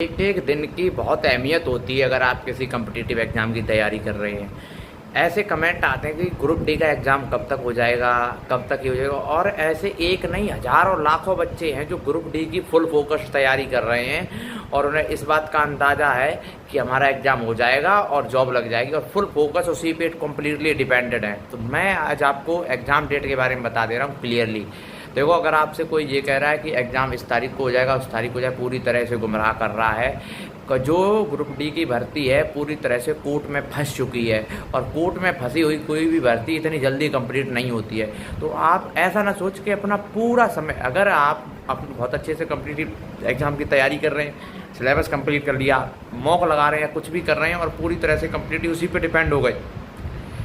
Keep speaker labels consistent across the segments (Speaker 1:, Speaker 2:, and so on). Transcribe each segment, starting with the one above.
Speaker 1: एक एक दिन की बहुत अहमियत होती है अगर आप किसी कम्पिटिटिव एग्ज़ाम की तैयारी कर रहे हैं। ऐसे कमेंट आते हैं कि ग्रुप डी का एग्ज़ाम कब तक हो जाएगा, कब तक ये हो जाएगा। और ऐसे एक नहीं हज़ारों लाखों बच्चे हैं जो ग्रुप डी की फुल फोकस तैयारी कर रहे हैं और उन्हें इस बात का अंदाज़ा है कि हमारा एग्ज़ाम हो जाएगा और जॉब लग जाएगी और फुल फोकस उसी पे कम्प्लीटली डिपेंडेड है। तो मैं आज आपको एग्ज़ाम डेट के बारे में बता दे रहा हूँ क्लियरली। देखो, अगर आपसे कोई ये कह रहा है कि एग्ज़ाम इस तारीख को हो जाएगा, उस तारीख को हो जाए, पूरी तरह से गुमराह कर रहा है। जो ग्रुप डी की भर्ती है पूरी तरह से कोर्ट में फंस चुकी है और कोर्ट में फंसी हुई कोई भी भर्ती इतनी जल्दी कंप्लीट नहीं होती है। तो आप ऐसा ना सोच के अपना पूरा समय, अगर आप बहुत अच्छे से कम्पिटिटिव एग्ज़ाम की तैयारी कर रहे हैं, सिलेबस कंप्लीट कर लिया, मॉक लगा रहे हैं, कुछ भी कर रहे हैं और पूरी तरह से कम्प्लीटली उसी पे डिपेंड हो गए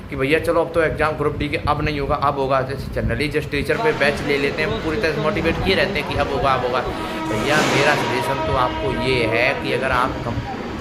Speaker 1: कि भैया चलो अब तो एग्ज़ाम ग्रुप डी के अब नहीं होगा, अब होगा। जैसे जनरली जिस टीचर पे बैच ले लेते हैं वो पूरी तरह से मोटिवेट किए रहते हैं कि अब होगा अब होगा। भैया मेरा सजेशन तो आपको ये है कि अगर आप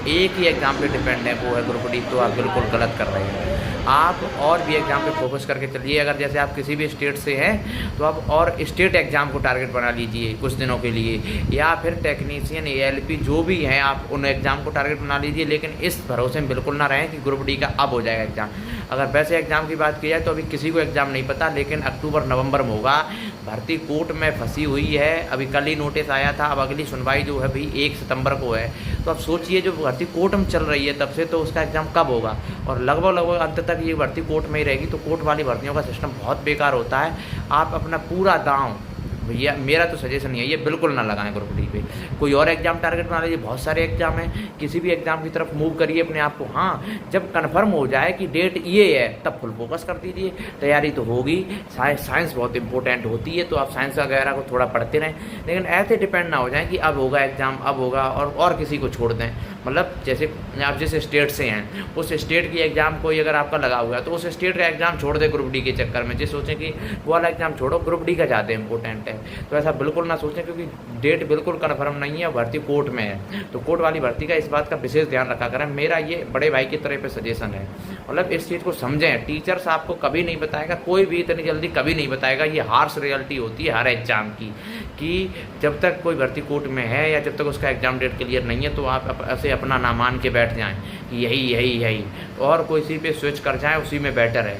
Speaker 1: एक ही एग्ज़ाम पे डिपेंड है, वो है ग्रुप डी, तो आप बिल्कुल गलत कर रहे हैं। आप और भी एग्ज़ाम पे फोकस करके चलिए। अगर जैसे आप किसी भी स्टेट से हैं तो आप और स्टेट एग्ज़ाम को टारगेट बना लीजिए कुछ दिनों के लिए, या फिर टेक्नीशियन ALP जो भी हैं आप उन एग्ज़ाम को टारगेट बना लीजिए। लेकिन इस भरोसे में बिल्कुल ना रहें कि ग्रुप डी का अब हो जाएगा एग्ज़ाम। अगर वैसे एग्ज़ाम की बात की जाए तो अभी किसी को एग्ज़ाम नहीं पता, लेकिन अक्टूबर नवंबर में होगा। भर्ती कोर्ट में फंसी हुई है, अभी कल ही नोटिस आया था, अब अगली सुनवाई जो है भी 1 सितंबर को है। तो अब सोचिए जो भर्ती कोर्ट में चल रही है तब से, तो उसका एग्ज़ाम कब होगा? और लगभग अंत तक ये भर्ती कोर्ट में ही रहेगी। तो कोर्ट वाली भर्तियों का सिस्टम बहुत बेकार होता है। आप अपना पूरा दांव, भैया मेरा तो सजेशन ये बिल्कुल ना लगाएं ग्रुप डी पे। कोई और एग्ज़ाम टारगेट बना लीजिए, बहुत सारे एग्ज़ाम हैं, किसी भी एग्ज़ाम की तरफ मूव करिए अपने आप को। हाँ, जब कन्फर्म हो जाए कि डेट ये है तब फुल फोकस कर दीजिए। तैयारी तो होगी, साइंस बहुत इंपॉर्टेंट होती है तो आप साइंस वगैरह को थोड़ा पढ़ते रहें, लेकिन ऐसे डिपेंड ना हो जाए कि अब होगा एग्ज़ाम, अब होगा और किसी को छोड़ दें। मतलब जैसे आप जिस स्टेट से हैं उस स्टेट की एग्ज़ाम कोई अगर आपका लगा हुआ है तो उस स्टेट का एग्ज़ाम छोड़ दे ग्रुप डी के चक्कर में। जो सोचें कि वो वाला एग्ज़ाम छोड़ो, ग्रुप डी का ज़्यादा इंपॉर्टेंट है। तो ऐसा बिल्कुल ना सोचें, क्योंकि डेट बिल्कुल कन्फर्म नहीं है, भर्ती कोर्ट में है। तो कोर्ट वाली भर्ती का इस बात का विशेष ध्यान रखा करें। मेरा ये बड़े भाई की तरह पे सजेशन है। मतलब इस चीज़ को समझें। टीचर्स आपको कभी नहीं बताएगा, कोई भी इतनी जल्दी कभी नहीं बताएगा। ये हार्श रियलिटी होती है हर एग्ज़ाम की, कि जब तक कोई भर्ती कोर्ट में है या जब तक उसका एग्ज़ाम डेट क्लियर नहीं है तो आप ऐसे अपना ना मान के बैठ जाएं कि यही और कोई सी पे स्विच कर जाएं, उसी में बेटर है।